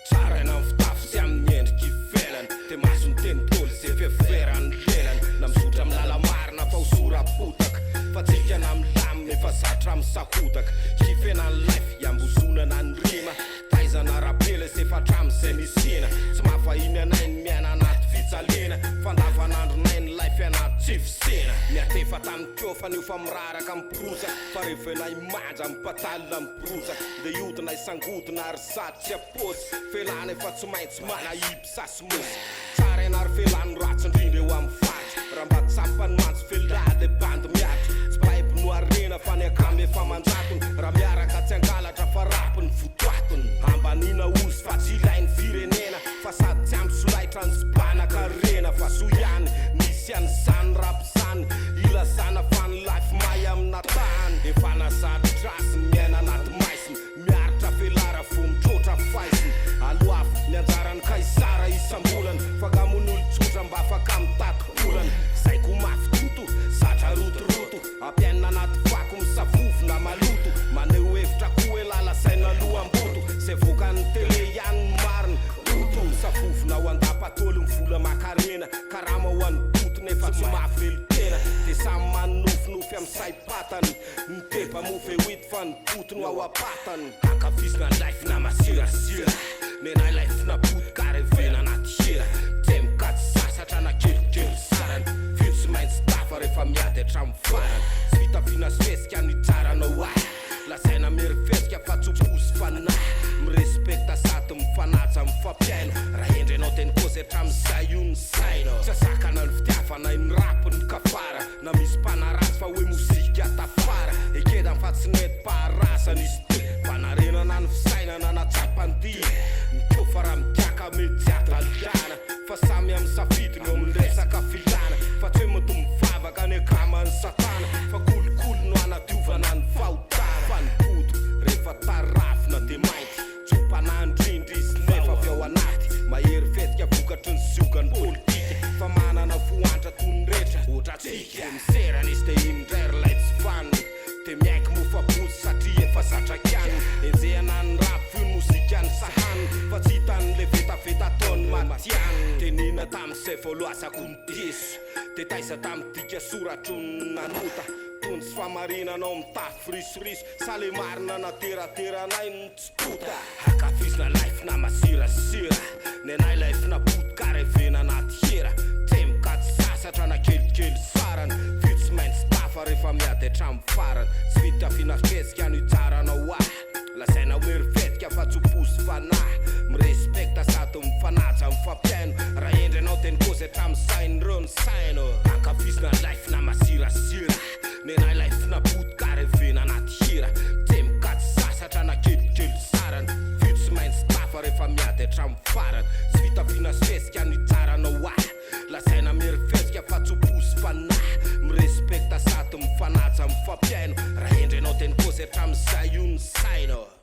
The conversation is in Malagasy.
Tsaraina fitafy sy amin'ny endrika ivelany de mahazo ny teny tôly zay fiheverany lelany na mizotra amin'ny lala marina fa ho sora-potaka fa tsikana milamina efa zatra misakodaka kifenany life iambozonana ny rima taizana rapela sy efa hatramin'izay nisina tsy mahafahiny anay ny miaina anaty fitsalena fandavanandronay ny life anaty tsy fisena miatefa tamin'ny kiofa nio fa miraraka miprosaka fa revenay manja mipatalina miprosaka de iodina isangodina ary sady tsy aposy felana efa tsy maintsy manahipy sasymosy Tsaraina ary felany ratsy indrindra eo amin'ny faty raha mba tsapany mantsy felady bandy miatra tsy baiby no arena fa ny akamy efa manjatony raha miaraka tsy angalatra fa rapiny votoatony ambanina ozy fa tsy ilainy firenena fa sady tsy ampy solaitra ny sipanaka rena fa so ihany nisy an'izany rapizany ilazana fa ny life may amina tany efa nazady drasy ny miaina anaty maisiny miaritra felara vo mitrotra faisiny aloafy ny anjarany kaizara isam-bolany fa gamon'olo-tsotra mba afaka mitady-olana zaiko mafy toto zatra rotoroto ampiainina anaty fako misavovona maloto maneo hevitra koa elalasaina loham-boto zay voakany tele ihany ny mariny oto misavovona ho andapatolo mivola makarena karama ho an'ny boto nefa tsy mahavelotena de samy manofinofy amin'ny saipatany miteba mofy hoity fa ny boto no ao apatany ankafizina life na masirasira nenay life na boto karevena anaty hira te mikady sasatra na kelikely sarany filo tsy maintsy tafa rehefa miady hatramin'ny farany tsy fitafiana sy fesika ny tsaranao ahy lasaina merifesika fa tsoposy fanahy mirespekta sady mifanaja mifampiaino raha endrenao teny kozy hatramin'izay io ny saino tsy asakana ny fitiavanay ny rapiny kafara na misy mpanaratsy fa hoe mozika tafara ekedany fa tsy nety paharasany izy ty mpanarenana ny fisainana natsapandy ny kiofa raha mitiaka mety ataliana fa samy amin'ny safidiny eo amin'ny resaka filana fa tsy hoe mety mivavaka ny akamany satana fa kolokolo no anadiovana ny fahotana fa ny boto rehefa tarafina de mainty tsopanandrindry izy nefa avy ao anaty mahery fetika vokatry ny ziogany politika fa manana foantra tony rehetra ohatra tsika miserana izy de indray ry lay tsy vaniny de miaiky mofabozy satria efa zatrakiany enjehana ny rap fy ny mozikany sahany fa tsy hitan'le vetaveta taony matiany de nina tamin'izay voaloasako ny diso de taiza tamin'ny dika soratro ny nanota tony sy famarinanao mitafy risoriso sa le marina naterateranay ny tsy tota akafizina life na masirasira nenay life na boto karevena anaty hira te mikady sasatra na kelikely sarany fio tsy maintsy tafa rehefa miady hatramin'ny farany tsy fitafiana fesika no itsaranao ahy lasaina merifetika fa tsoposy fanahy mirespekta sady mifanaja mifampiaino raha endrenao teny kozy hatramin'izay ny saino ankafizina life na masirasira nenay life na boto karevena anaty hira te mikady sasatra na kelikely sarany fio tsy maintsy tafa rehefa miady hatramin'ny farany tsy fitafiana fesika no itsaranao ahy lasaina merifetika fa tsoposy fanahy mirespekta sady mifanaja mifampiaino raha endrenao teny kozy hatramin'izay io ny saino